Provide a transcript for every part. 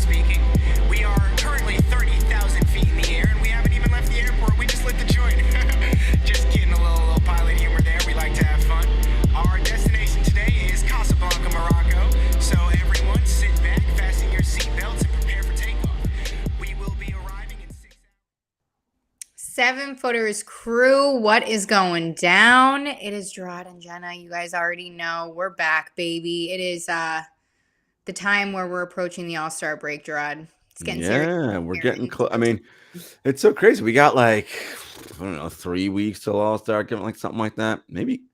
speaking. We are currently 30,000 feet in the air, and we haven't even left the airport. We just lit the joint. Just kidding, a little pilot humor there. We like to have fun. Our destination today is Casablanca, Morocco. So everyone, sit back, fasten your seatbelts, and prepare for takeoff. We will be arriving in 6 hours. Seven Footers crew, what is going down? It is Jarod and Jenna. You guys already know we're back, baby. It is the time where we're approaching the All-Star break, Jarod. It's getting serious. Yeah, we're getting close. I mean, it's so crazy. We got like, I don't know, 3 weeks till All-Star, like something like that. Maybe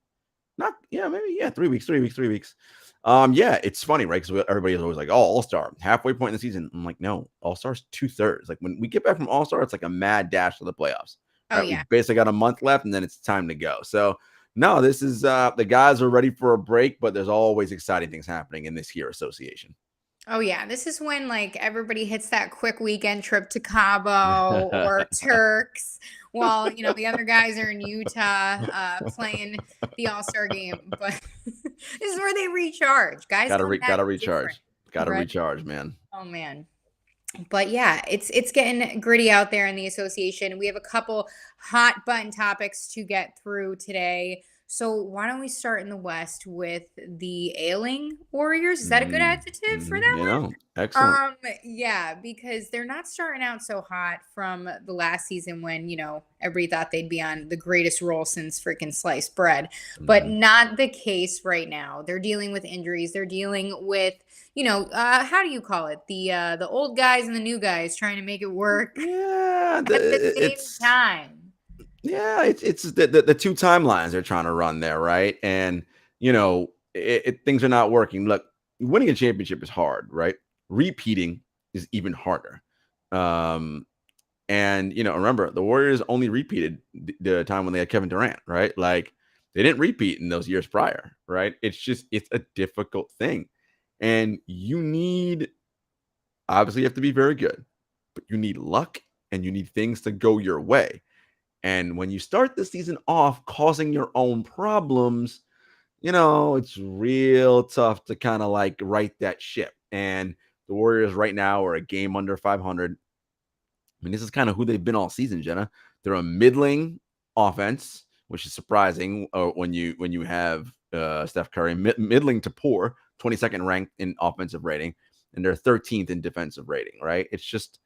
not. Yeah, maybe. Yeah, 3 weeks. Yeah, it's funny, right? Because everybody's always like, oh, All-Star, halfway point in the season. I'm like, no, All-Star's 2/3. Like when we get back from All-Star, it's like a mad dash to the playoffs. Oh, right? yeah. We basically got a month left, and then it's time to go. So, no, this is the guys are ready for a break, but there's always exciting things happening in this here association. Oh, yeah. This is when, like, everybody hits that quick weekend trip to Cabo or Turks while, the other guys are in Utah playing the All-Star game. But this is where they recharge. Guys Gotta recharge. Gotta right? recharge, man. Oh, man. But, yeah, it's getting gritty out there in the association. We have a couple hot button topics to get through today. So why don't we start in the West with the ailing Warriors? Is that a good adjective for that one? Excellent. Yeah, because they're not starting out so hot from the last season when, everybody thought they'd be on the greatest roll since freaking sliced bread. But not the case right now. They're dealing with injuries. They're dealing with, how do you call it? The old guys and the new guys trying to make it work at the same time. Yeah, it's the two timelines they're trying to run there, right? And things are not working. Look, winning a championship is hard, right? Repeating is even harder. And remember, the Warriors only repeated the time when they had Kevin Durant, right? Like they didn't repeat in those years prior, right? It's a difficult thing, and obviously you have to be very good, but you need luck and you need things to go your way. And when you start the season off causing your own problems, it's real tough to kind of like right that ship. And the Warriors right now are a game under 500. I mean, this is kind of who they've been all season, Jenna. They're a middling offense, which is surprising when you have Steph Curry, middling to poor, 22nd ranked in offensive rating, and they're 13th in defensive rating, right? It's just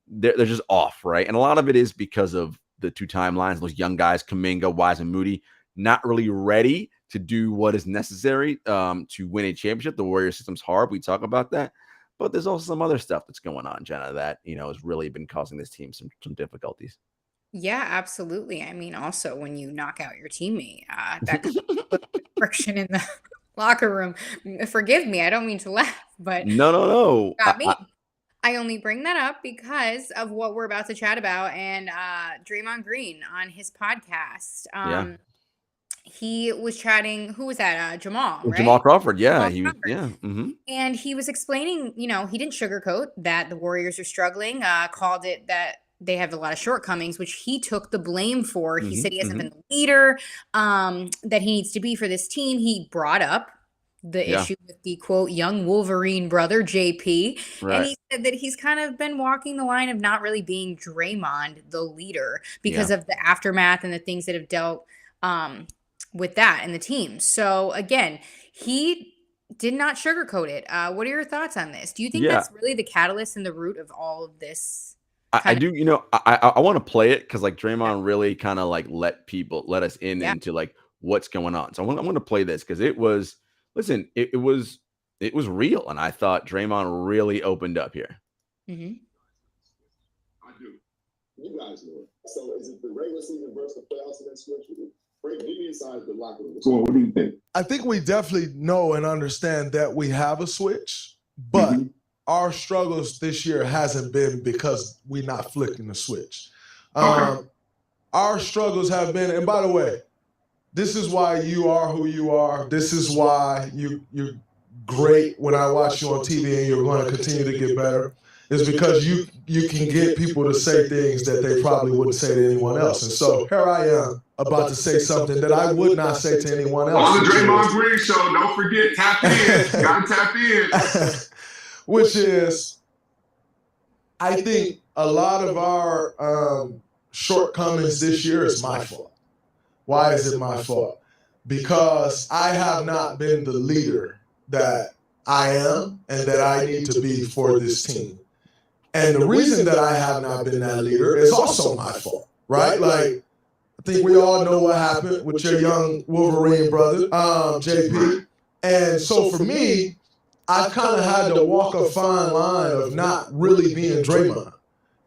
they're just off, right? And a lot of it is because of the two timelines, those young guys, Kuminga, Wise, and Moody, not really ready to do what is necessary to win a championship. The Warrior system's hard. We talk about that. But there's also some other stuff that's going on, Jenna, that, has really been causing this team some difficulties. Yeah, absolutely. I mean, also when you knock out your teammate, that could put friction in the locker room. Forgive me. I don't mean to laugh, but no. Got me. I only bring that up because of what we're about to chat about and Draymond Green on his podcast. He was chatting. Who was that? Jamal, right? Jamal Crawford. Yeah. And he was explaining, he didn't sugarcoat that the Warriors are struggling, called it that they have a lot of shortcomings, which he took the blame for. He said he hasn't been the leader that he needs to be for this team. He brought up the issue with the quote young Wolverine brother JP, right. And he said that he's kind of been walking the line of not really being Draymond the leader because of the aftermath and the things that have dealt with that in the team. So again, he did not sugarcoat it. What are your thoughts on this? Do you think that's really the catalyst and the root of all of this? I do. I want to play it because like Draymond really kind of like let us into like what's going on. So I want to play this because it was. Listen, it was real, and I thought Draymond really opened up here. I do. You guys know it. So is it the regular season versus the playoffs in that switch? Break me inside the locker room. So what do you think? I think we definitely know and understand that we have a switch, but our struggles this year hasn't been because we're not flicking the switch. Our struggles have been, and by the way, this is why you are who you are. This is why you're great when I watch you on TV and you're going to continue to get better. It's because you can get people to say things that they probably wouldn't say to anyone else. And so here I am about to say something that I would not say to anyone else. On the Draymond Green show, don't forget, tap in. Gotta tap in. Which is, I think a lot of our shortcomings this year is my fault. Why is it my fault? Because I have not been the leader that I am and that I need to be for this team. And the reason that I have not been that leader is also my fault, right? Like, I think we all know what happened with your young Wolverine brother, JP. And so for me, I've kind of had to walk a fine line of not really being Draymond.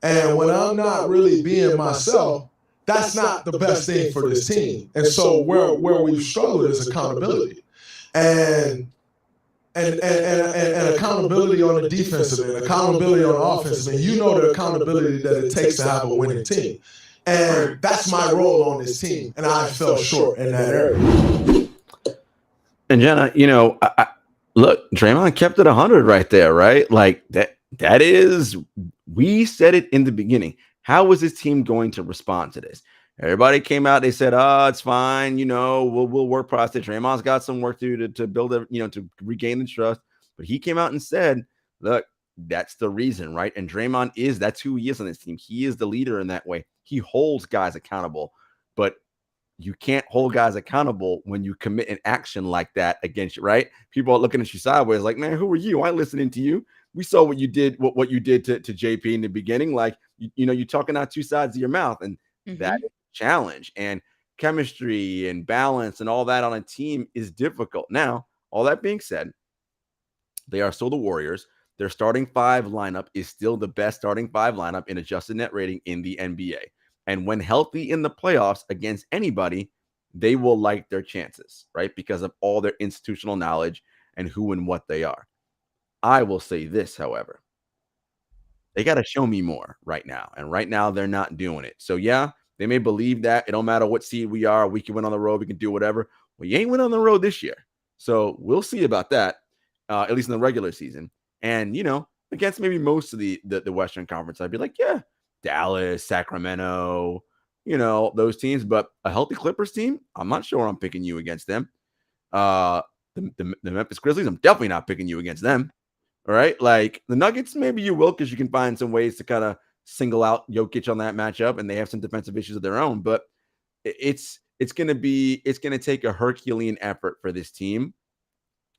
And when I'm not really being myself, that's not the best thing for this team. And so where we've struggled is accountability. And accountability on the defensive end, accountability on the offensive end. You know the accountability that it takes to have a winning team. And that's my role on this team. And I fell short in that area. And Jenna, look, Draymond kept it 100 right there, right? Like that is, we said it in the beginning. How was this team going to respond to this? Everybody came out, they said, it's fine, we'll work past it. Draymond's got some work to do to build it, to regain the trust. But he came out and said, look, that's the reason, right? And Draymond that's who he is on this team. He is the leader in that way. He holds guys accountable, but you can't hold guys accountable when you commit an action like that against you, right? People are looking at you sideways like, man, who are you? I'm listening to you. We saw what you did, what you did to JP in the beginning. Like, you're talking out two sides of your mouth, and that is a challenge. And chemistry and balance and all that on a team is difficult. Now, all that being said, they are still the Warriors. Their starting five lineup is still the best starting five lineup in adjusted net rating in the NBA. And when healthy in the playoffs against anybody, they will like their chances, right? Because of all their institutional knowledge and who and what they are. I will say this, however. They got to show me more right now. And right now, they're not doing it. So, yeah, they may believe that. It don't matter what seed we are. We can win on the road. We can do whatever. Well, you ain't win on the road this year. So, we'll see about that, at least in the regular season. And, against maybe most of the Western Conference, I'd be like, yeah, Dallas, Sacramento, those teams. But a healthy Clippers team, I'm not sure I'm picking you against them. The Memphis Grizzlies, I'm definitely not picking you against them. All right. Like the Nuggets, maybe you will, because you can find some ways to kind of single out Jokic on that matchup, and they have some defensive issues of their own. But it's going to take a Herculean effort for this team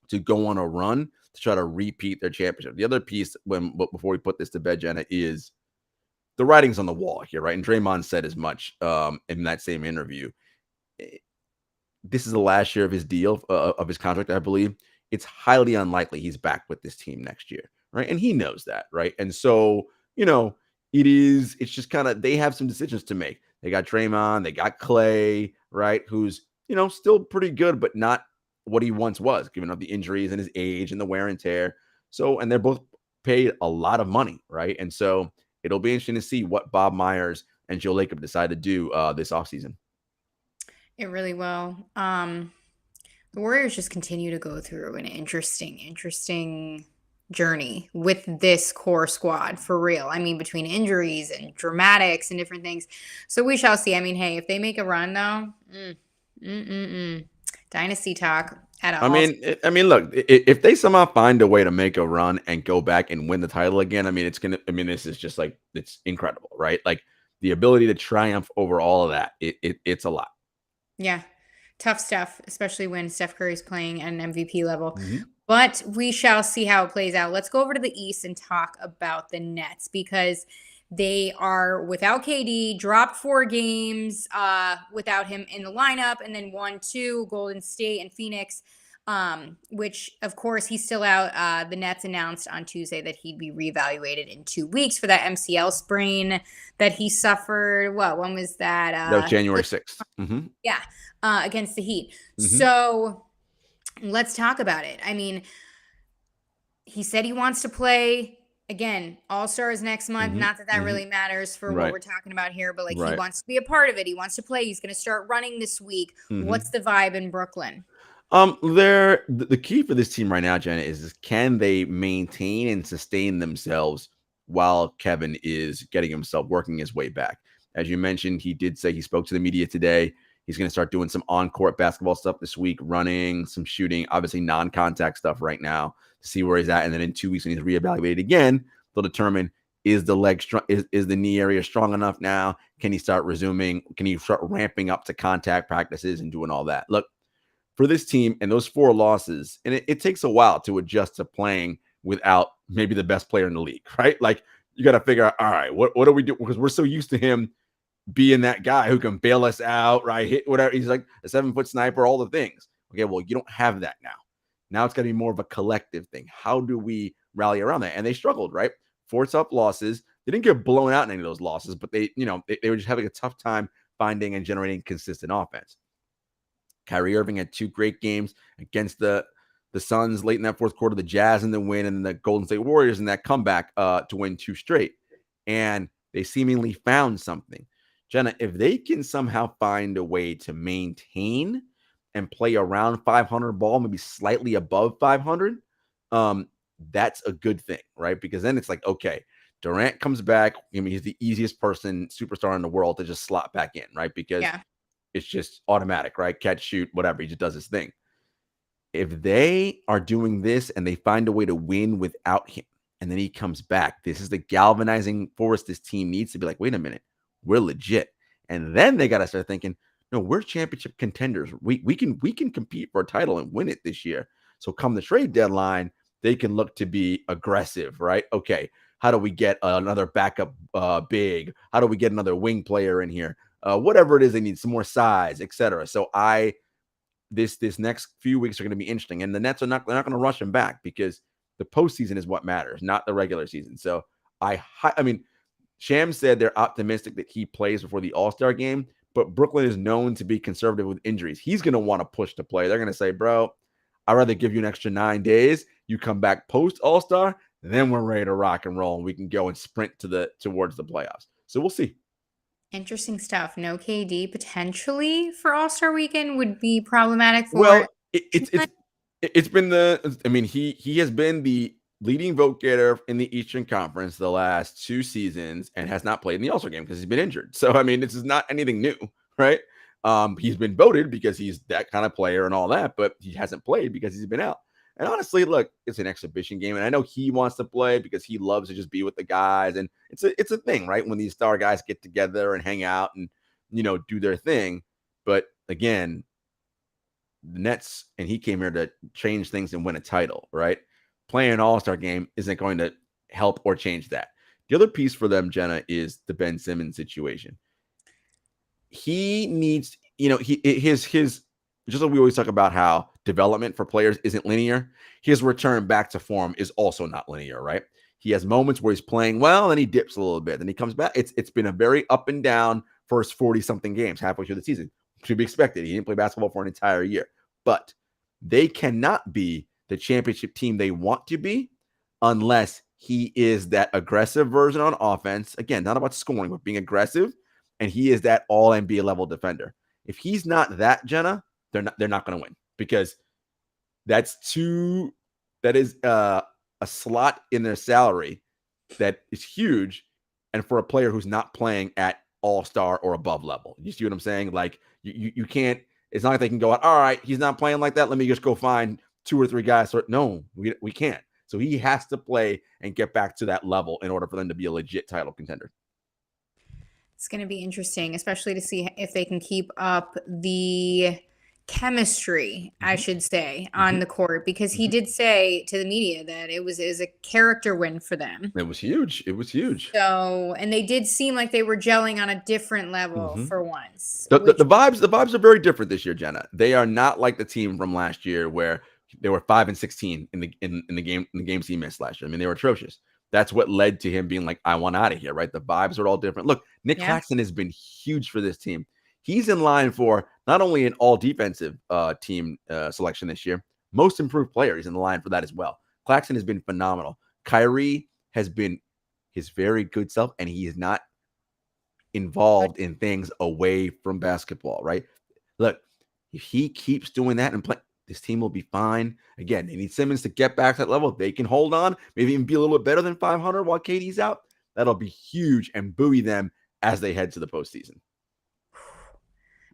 to go on a run to try to repeat their championship. The other piece, before we put this to bed, Jenna, is the writing's on the wall here, right? And Draymond said as much in that same interview. This is the last year of his deal, of his contract, I believe. It's highly unlikely he's back with this team next year, right? And he knows that, right? And so, it's just kind of, they have some decisions to make. They got Draymond, they got Clay, right? Who's, still pretty good, but not what he once was, given up the injuries and his age and the wear and tear. So, and they're both paid a lot of money, right? And so it'll be interesting to see what Bob Myers and Joe Lacob decide to do this offseason. It really will. The Warriors just continue to go through an interesting journey with this core squad, for real. I mean, between injuries and dramatics and different things. So we shall see. I mean, hey, if they make a run though, dynasty talk at all. I mean, look, if they somehow find a way to make a run and go back and win the title again, this is just like, it's incredible, right? Like the ability to triumph over all of that, it's a lot. Yeah. Tough stuff, especially when Steph Curry's playing at an MVP level. But we shall see how it plays out. Let's go over to the East and talk about the Nets, because they are without KD, dropped 4 games without him in the lineup, and then won 2, Golden State and Phoenix, which, of course, he's still out. The Nets announced on Tuesday that he'd be reevaluated in 2 weeks for that MCL sprain that he suffered. When was that? That was January 6th. Yeah, against the Heat. So let's talk about it. I mean, he said he wants to play. Again, All-Stars next month. Not that really matters for what we're talking about here, but he wants to be a part of it. He wants to play. He's going to start running this week. What's the vibe in Brooklyn? The key for this team right now, Jenna, is can they maintain and sustain themselves while Kevin is working his way back? As you mentioned, he did say he spoke to the media today. He's going to start doing some on-court basketball stuff this week, running, some shooting, obviously non-contact stuff right now to see where he's at. And then in 2 weeks, when he's reevaluated again, they'll determine, Is the leg strong? Is the knee area strong enough now? Can he start resuming? Can he start ramping up to contact practices and doing all that? Look, for this team and those 4 losses, and it takes a while to adjust to playing without maybe the best player in the league, right? Like, you got to figure out, all right, what do we do? Because we're so used to him being that guy who can bail us out, right? Hit whatever. He's like a 7-foot sniper, all the things. Okay, well, you don't have that now. Now it's got to be more of a collective thing. How do we rally around that? And they struggled, right? 4 tough losses. They didn't get blown out in any of those losses, but they were just having a tough time finding and generating consistent offense. Kyrie Irving had 2 great games against the Suns late in that fourth quarter, the Jazz in the win, and the Golden State Warriors in that comeback to win 2 straight. And they seemingly found something. Jenna, if they can somehow find a way to maintain and play around 500 ball, maybe slightly above 500, that's a good thing, right? Because then it's like, okay, Durant comes back. I mean, he's the easiest superstar in the world to just slot back in, right? Because it's just automatic, right? Catch, shoot, whatever. He just does his thing. If they are doing this and they find a way to win without him, and then he comes back, this is the galvanizing force this team needs to be like, wait a minute, we're legit. And then they got to start thinking, no, we're championship contenders. We can compete for a title and win it this year. So come the trade deadline, they can look to be aggressive, right? Okay, how do we get another backup big? How do we get another wing player in here? Whatever it is, they need some more size, etc. So this next few weeks are going to be interesting, and the Nets they're not going to rush him back because the postseason is what matters, not the regular season. So I mean, Shams said they're optimistic that he plays before the All-Star game, but Brooklyn is known to be conservative with injuries. He's going to want to push to play. They're going to say, bro, I'd rather give you an extra 9 days. You come back post All-Star, then we're ready to rock and roll, and we can go and sprint towards the playoffs. So we'll see. Interesting stuff. No KD potentially for All-Star Weekend would be problematic for. Well, it's been he has been the leading vote getter in the Eastern Conference the last 2 seasons and has not played in the All-Star game because he's been injured. So I mean, this is not anything new, right? He's been voted because he's that kind of player and all that, but he hasn't played because he's been out. And honestly, look, it's an exhibition game, and I know he wants to play because he loves to just be with the guys, and it's a thing, right? When these star guys get together and hang out and do their thing. But again, the Nets, and he came here to change things and win a title, right? Playing an All-Star game isn't going to help or change that. The other piece for them, Jenna, is the Ben Simmons situation. He needs, his just like we always talk about how development for players isn't linear. His return back to form is also not linear, right? He has moments where he's playing well, then he dips a little bit, then he comes back. It's been a very up and down first 40-something games halfway through the season. To be expected. He didn't play basketball for an entire year. But they cannot be the championship team they want to be unless he is that aggressive version on offense. Again, not about scoring, but being aggressive. And he is that all NBA level defender. If he's not that, Jenna, they're not going to win because that is a slot in their salary that is huge. And for a player who's not playing at all-star or above level, you see what I'm saying? Like you can't, it's not like they can go out, all right, he's not playing like that, let me just go find 2 or 3 guys. No, we can't. So he has to play and get back to that level in order for them to be a legit title contender. It's going to be interesting, especially to see if they can keep up the chemistry, I should say, on the court, because he did say to the media that it was a character win for them. It was huge. So, and they did seem like they were gelling on a different level for once. The vibes are very different this year, Jenna. They are not like the team from last year where they were 5-16 in the games he missed last year. I mean, they were atrocious. That's what led to him being like, I want out of here, right? The vibes are all different. Look, Nick Claxton has been huge for this team. He's in line for not only an all-defensive team selection this year, most improved player. He's in the line for that as well. Claxton has been phenomenal. Kyrie has been his very good self, and he is not involved in things away from basketball, right? Look, if he keeps doing that and playing, this team will be fine. Again, they need Simmons to get back to that level. If they can hold on, maybe even be a little bit better than 500 while KD's out, that'll be huge and buoy them as they head to the postseason.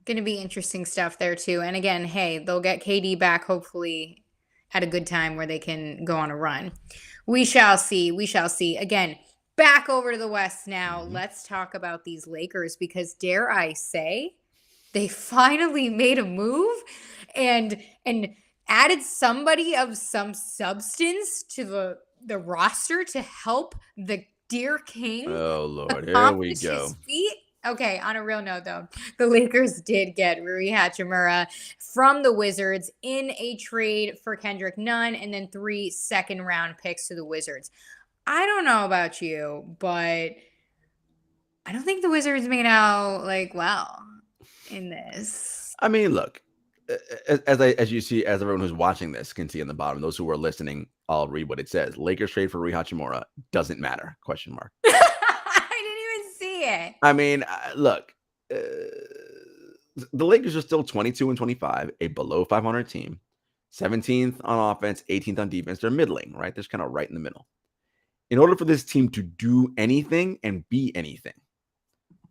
Going to be interesting stuff there too. And again, hey, they'll get KD back hopefully at a good time where they can go on a run. We shall see. Again, back over to the West now. Let's talk about these Lakers because dare I say, they finally made a move and added somebody of some substance to the roster to help the dear king Oh Lord, here we accomplish go. his feat. Okay, on a real note though, the Lakers did get Rui Hachimura from the Wizards in a trade for Kendrick Nunn and then 3 second-round picks to the Wizards. I don't know about you, but I don't think the Wizards made out like well in this. I mean, look, as you see, as everyone who's watching this can see in the bottom, those who are listening, I'll read what it says. Lakers trade for Rui Hachimura doesn't matter, question mark. I didn't even see it. I mean, look, the Lakers are still 22-25, a below 500 team, 17th on offense, 18th on defense. They're middling, right? They're kind of right in the middle. In order for this team to do anything and be anything,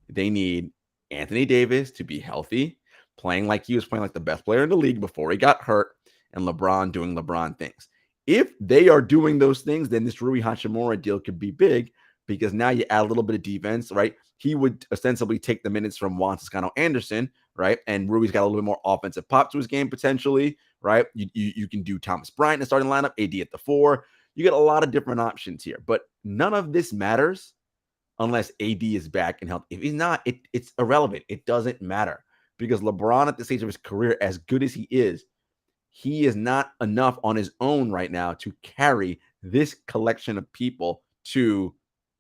they need Anthony Davis to be healthy, playing like he was playing like the best player in the league before he got hurt, and LeBron doing LeBron things. If they are doing those things, then this Rui Hachimura deal could be big because now you add a little bit of defense, right? He would ostensibly take the minutes from Juan Toscano-Anderson, right? And Rui's got a little bit more offensive pop to his game potentially, right? You can do Thomas Bryant in the starting lineup, AD at the 4. You get a lot of different options here, but none of this matters unless AD is back and healthy. If he's not, it's irrelevant. It doesn't matter because LeBron at the stage of his career, as good as he is not enough on his own right now to carry this collection of people to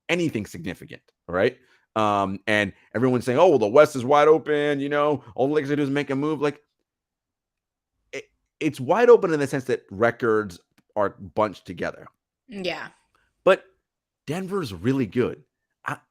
anything significant, right? And everyone's saying, oh, well, the West is wide open, all the Lakers do is make a move. Like, it's wide open in the sense that records are bunched together. Yeah. But Denver's really good.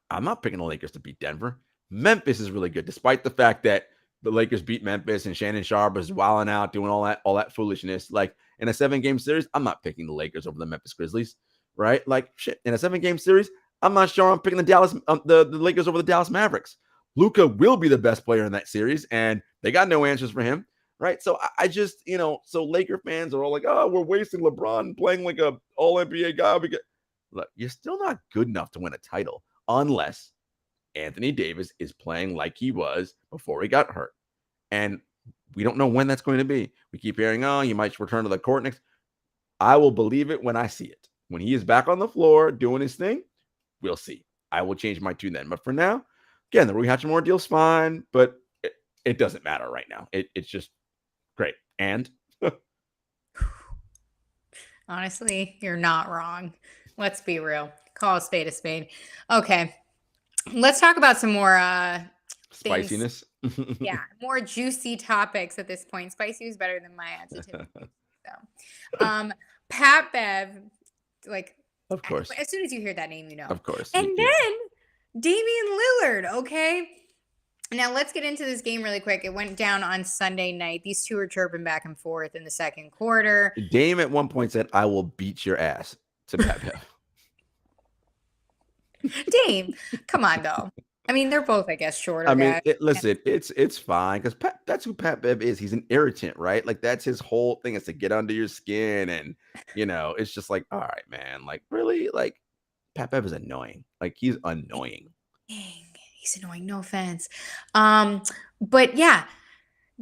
I'm not picking the Lakers to beat Denver. Memphis is really good, despite the fact that the Lakers beat Memphis and Shannon Sharp is wilding out, doing all that foolishness. Like in a 7-game series, I'm not picking the Lakers over the Memphis Grizzlies, right? Like shit, in a 7-game series, I'm not sure I'm picking the Lakers over the Dallas Mavericks. Luka will be the best player in that series, and they got no answers for him, right? So I just, so Laker fans are all like, oh, we're wasting LeBron playing like a all-NBA guy. Look, you're still not good enough to win a title unless Anthony Davis is playing like he was before he got hurt. And we don't know when that's going to be. We keep hearing, oh, he might return to the court next. I will believe it when I see it. When he is back on the floor doing his thing, we'll see. I will change my tune then. But for now, again, the Rui Hachimura deal's fine, but it doesn't matter right now. It's just great. And honestly, you're not wrong. Let's be real. Call a spade a spade. Okay. Let's talk about some more spiciness. Yeah, more juicy topics at this point. Spicy was better than my adjective. So, Pat Bev, like, of course. As soon as you hear that name, Of course. And then Damian Lillard, okay? Now let's get into this game really quick. It went down on Sunday night. These two were chirping back and forth in the second quarter. Dame at one point said, I will beat your ass to Pat Bev. Dame, come on, though. I mean, they're both, I guess, shorter. I mean, listen, it's fine because that's who Pat Bev is. He's an irritant, right? Like that's his whole thing is to get under your skin, and it's just like, all right, man, like really, like Pat Bev is annoying. Like he's annoying. Dang, he's annoying. No offense, but yeah.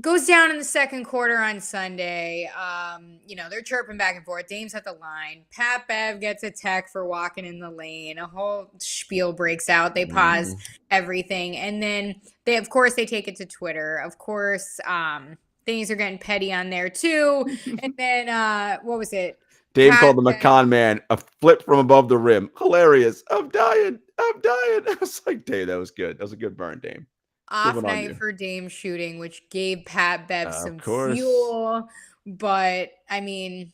Goes down in the second quarter on Sunday. They're chirping back and forth. Dame's at the line. Pat Bev gets a tech for walking in the lane. A whole spiel breaks out. They pause everything. And then they take it to Twitter. Of course, things are getting petty on there too. And then, what was it? Dame called him a con man, a flip from above the rim. Hilarious. I'm dying. I was like, Dame, that was good. That was a good burn, Dame. Off night for Dame shooting, which gave Pat Bev some fuel. But, I mean,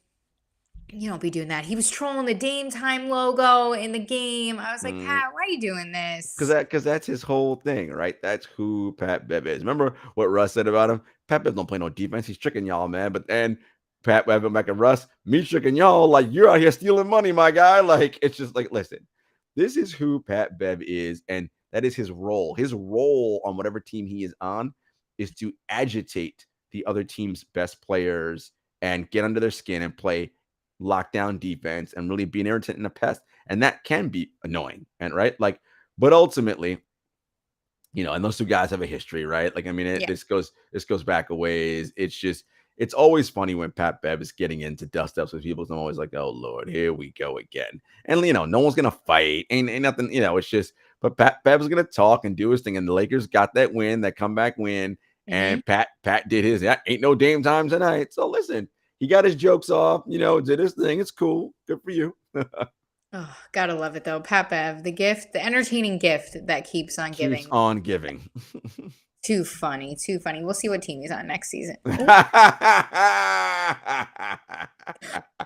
you don't be doing that. He was trolling the Dame time logo in the game. I was like, Pat, why are you doing this? Because that's his whole thing, right? That's who Pat Bev is. Remember what Russ said about him? Pat Bev don't play no defense. He's tricking y'all, man. But then Pat Bev went back and Russ, me tricking y'all. Like, you're out here stealing money, my guy. Like, it's just like, listen, this is who Pat Bev is. And that is his role. His role on whatever team he is on is to agitate the other team's best players and get under their skin and play lockdown defense and really be an irritant and a pest. And that can be annoying. And right. Like, but ultimately, and those two guys have a history, right? Like, I mean, this goes back a ways. It's always funny when Pat Bev is getting into dust ups with people. I'm always like, oh Lord, here we go again. And no one's gonna fight. Ain't nothing, it's just, but Pat Bev's gonna talk and do his thing. And the Lakers got that win, that comeback win. And Pat did his, ain't no Dame time tonight. So listen, he got his jokes off, did his thing. It's cool. Good for you. Oh, gotta love it though. Pat Bev, the entertaining gift that keeps on giving. Keeps on giving. Too funny. We'll see what team he's on next season.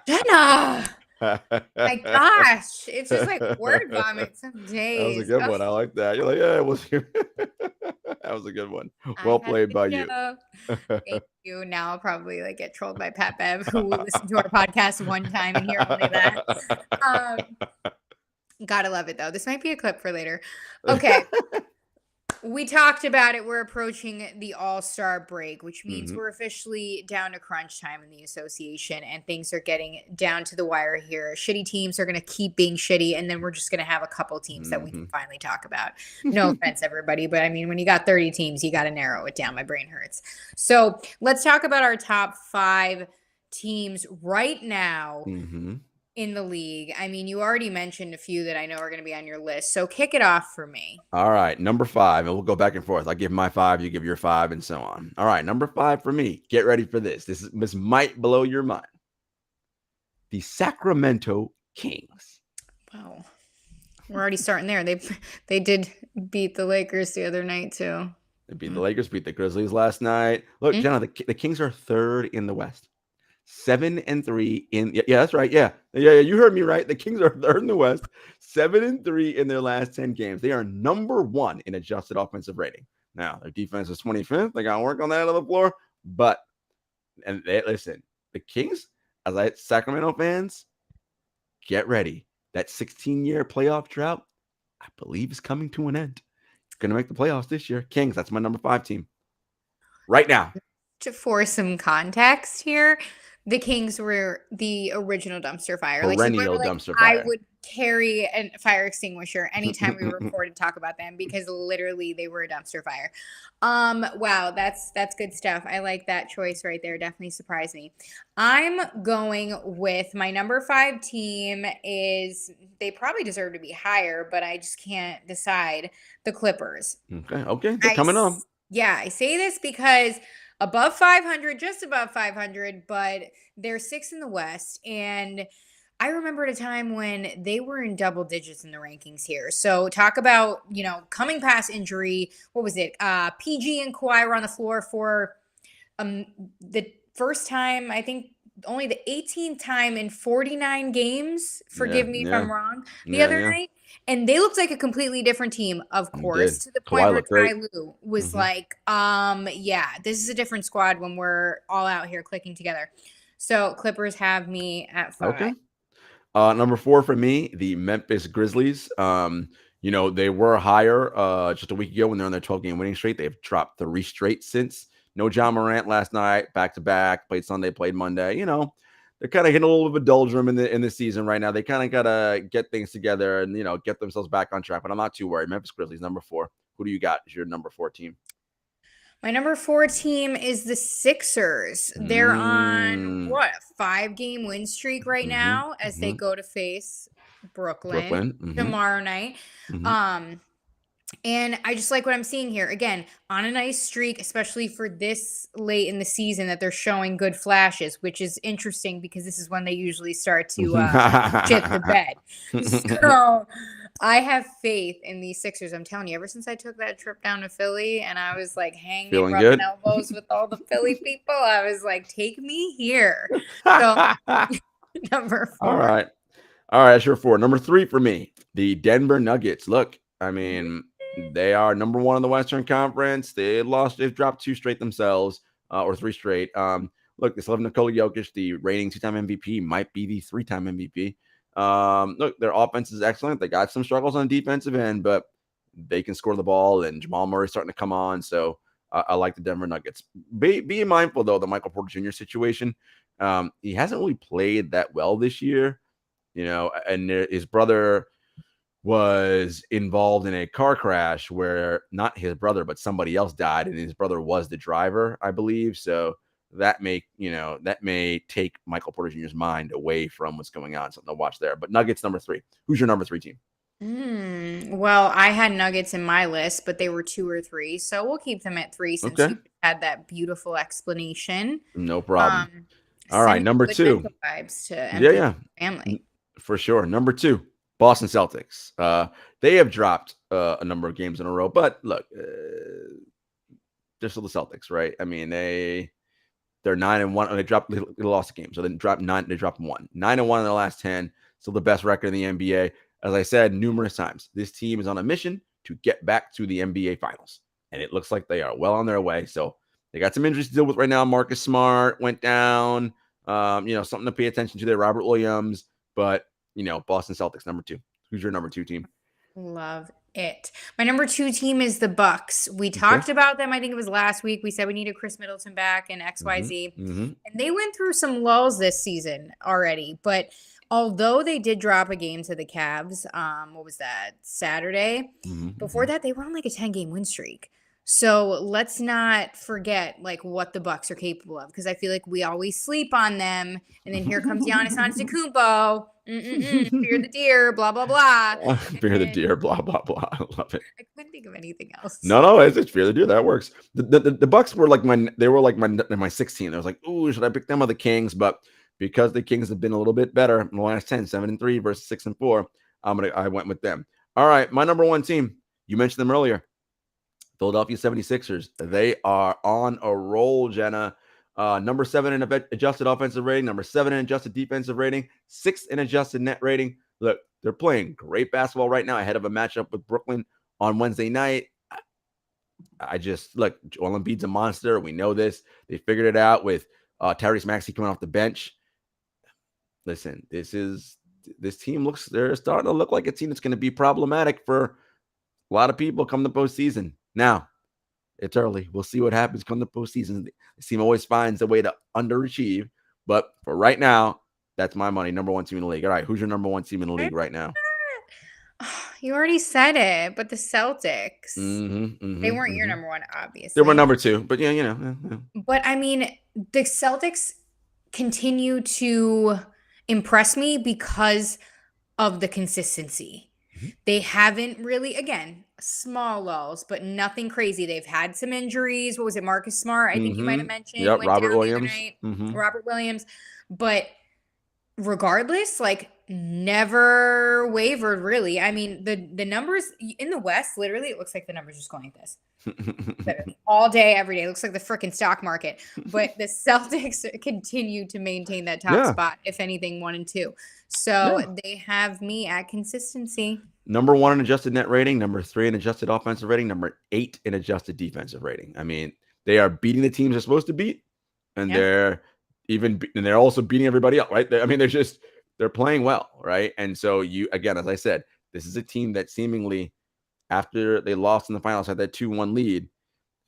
Jenna! My gosh, it's just like word vomit some days. That was a good one. I like that. You're like, yeah, it was. That was a good one. Well played by you. Thank you. Now I'll probably get trolled by Pat Bev, who will listen to our podcast one time and hear only that. Gotta love it though. This might be a clip for later. Okay. We talked about it. We're approaching the All-Star break, which means we're officially down to crunch time in the association, and things are getting down to the wire here. Shitty teams are going to keep being shitty, and then we're just going to have a couple teams that we can finally talk about. No offense, everybody, but I mean, when you got 30 teams, you got to narrow it down. My brain hurts. So let's talk about our top 5 teams right now. In the league. I mean, you already mentioned a few that I know are going to be on your list. So kick it off for me. All right. Number 5. And we'll go back and forth. I give my 5, you give your 5, and so on. All right. Number 5 for me. Get ready for this. This might blow your mind. The Sacramento Kings. Wow. We're already starting there. They did beat the Lakers the other night too. They beat the Lakers, beat the Grizzlies last night. Look, Jenna, the Kings are 3rd in the West. 7-3 in that's right. Yeah. You heard me right. The Kings are 3rd in the West, 7-3 in their last 10 games. They are number 1 in adjusted offensive rating. Now their defense is 25th. They got to work on that on the floor. But listen, the Kings, as Sacramento fans, get ready. That 16-year playoff drought, I believe, is coming to an end. Going to make the playoffs this year. Kings, that's my number 5 team right now. For some context here, the Kings were the original dumpster fire. Perennial dumpster fire. I would carry a fire extinguisher anytime we record and talk about them because literally they were a dumpster fire. Wow, that's good stuff. I like that choice right there. Definitely surprised me. I'm going with my number 5 team is they probably deserve to be higher, but I just can't decide. The Clippers. Okay. They're coming on. Yeah, I say this because above 500, just above 500, but they're 6th in the West. And I remember at a time when they were in double digits in the rankings here. So talk about, coming past injury. What was it? PG and Kawhi were on the floor for the first time, I think only the 18th time in 49 games. Forgive me if I'm wrong. The other night. And they looked like a completely different team, of course, to the point where Ty Lue was like, this is a different squad when we're all out here clicking together. So Clippers have me at 5. Okay. Number 4 for me, the Memphis Grizzlies. They were higher just a week ago when they're on their 12-game winning streak. They've dropped 3 straight since. No John Morant last night, back-to-back, played Sunday, played Monday. They're kind of hitting a little bit of a doldrum in the season right now. They kind of got to get things together and, get themselves back on track. But I'm not too worried. Memphis Grizzlies, number 4. Who do you got as your number 4 team? My number 4 team is the Sixers. They're on, a 5-game win streak right now as they go to face Brooklyn. Tomorrow night. And I just like what I'm seeing here. Again, on a nice streak, especially for this late in the season that they're showing good flashes, which is interesting because this is when they usually start to shit the bed. So I have faith in these Sixers. I'm telling you, ever since I took that trip down to Philly and I was rubbing elbows with all the Philly people, I was like, take me here. So number 4. All right. That's your 4. Number 3 for me, the Denver Nuggets. Look, I mean, they are number 1 in the Western Conference. They've dropped 2 straight themselves, or 3 straight. Look, they still have Nikola Jokic, the reigning 2-time MVP, might be the 3-time MVP. Look, their offense is excellent. They got some struggles on defensive end, but they can score the ball, and Jamal Murray's starting to come on. So I like the Denver Nuggets. Be mindful, though, the Michael Porter Jr. situation. He hasn't really played that well this year. and his brother was involved in a car crash where not his brother, but somebody else died, and his brother was the driver, I believe. So that may take Michael Porter Jr.'s mind away from what's going on. Something to watch there. But Nuggets number 3. Who's your number 3 team? Well, I had Nuggets in my list, but they were 2 or 3, so we'll keep them at 3 since you had that beautiful explanation. No problem. All right, number 2. Vibes to family. For sure. Number 2, Boston Celtics. They have dropped a number of games in a row, but look, they're still the Celtics, right? I mean, they're 9-1. They lost a game, so they dropped 9. They dropped 1. 9-1 in their last 10. Still the best record in the NBA. As I said numerous times, this team is on a mission to get back to the NBA Finals, and it looks like they are well on their way. So they got some injuries to deal with right now. Marcus Smart went down. Something to pay attention to there. Robert Williams, but Boston Celtics number 2. Who's your number 2 team? Love it. My number 2 team is the Bucks. We talked about them. I think it was last week. We said we needed Chris Middleton back and XYZ, and they went through some lulls this season already, but although they did drop a game to the Cavs, what was that, Saturday? Before that, they were on like a 10-game win streak. So let's not forget what the Bucks are capable of, because I feel like we always sleep on them. And then here comes Giannis Antetokounmpo. Fear the deer, blah, blah, blah. Fear the deer, blah, blah, blah. I love it. I couldn't think of anything else. No, it's fear the deer. That works. The Bucks were like my 16. I was like, ooh, should I pick them or the Kings? But because the Kings have been a little bit better in the last 10, 7-3 versus 6-4, I went with them. All right, my number 1 team. You mentioned them earlier. Philadelphia 76ers. They are on a roll, Jenna. Number 7 in adjusted offensive rating, number 7 in adjusted defensive rating, 6th in adjusted net rating. Look, they're playing great basketball right now ahead of a matchup with Brooklyn on Wednesday night. Joel Embiid's a monster. We know this. They figured it out with Tyrese Maxey coming off the bench. Listen, this team they're starting to look like a team that's going to be problematic for a lot of people come the postseason. Now, it's early. We'll see what happens come the postseason. The team always finds a way to underachieve. But for right now, that's my money. Number 1 team in the league. All right, who's your number 1 team in the league right now? You already said it, but the Celtics. They weren't your number 1, obviously. They were number 2, but yeah. But I mean, the Celtics continue to impress me because of the consistency. They haven't really, again, small lulls, but nothing crazy. They've had some injuries. What was it, Marcus Smart? I think you might have mentioned. Yep, Robert Williams. Robert Williams. But regardless, never wavered, really. I mean, the numbers in the West, literally, it looks like the numbers just going like this. Literally, all day, every day. It looks like the freaking stock market. But the Celtics continue to maintain that top spot, if anything, 1 and 2. So they have me at consistency. Number 1 in adjusted net rating, number 3 in adjusted offensive rating, number 8 in adjusted defensive rating. I mean, they are beating the teams they're supposed to beat, and they're also beating everybody else, right? They're playing well, right? And so again, as I said, this is a team that seemingly, after they lost in the finals, had that 2-1 lead.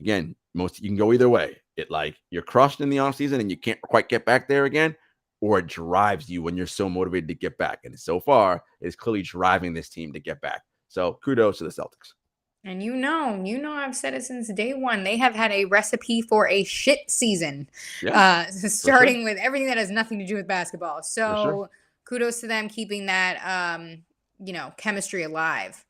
Again, you can go either way. You're crushed in the offseason and you can't quite get back there again, or it drives you when you're so motivated to get back. And so far, it's clearly driving this team to get back. So kudos to the Celtics. And I've said it since day 1. They have had a recipe for a shit season, starting with everything that has nothing to do with basketball. So kudos to them keeping that, chemistry alive.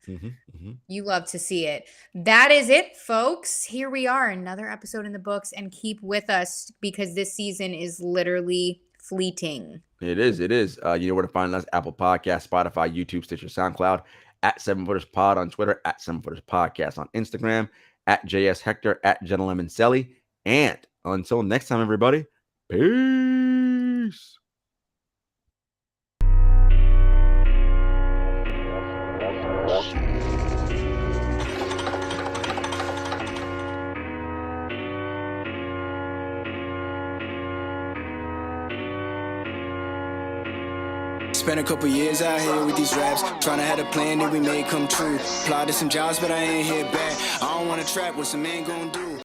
You love to see it. That is it, folks. Here we are, another episode in the books, and keep with us because this season is literally fleeting. It is. You know where to find us: Apple Podcasts, Spotify, YouTube, Stitcher, SoundCloud, at 7footers Pod on Twitter, at 7footers Podcast on Instagram, at JS Hector, at Gentleman Selly. And until next time, everybody, peace. Spent a couple years out here with these raps, trying to have a plan that we made come true. Applied to some jobs, but I ain't hit back. I don't wanna trap, what's a man gonna do?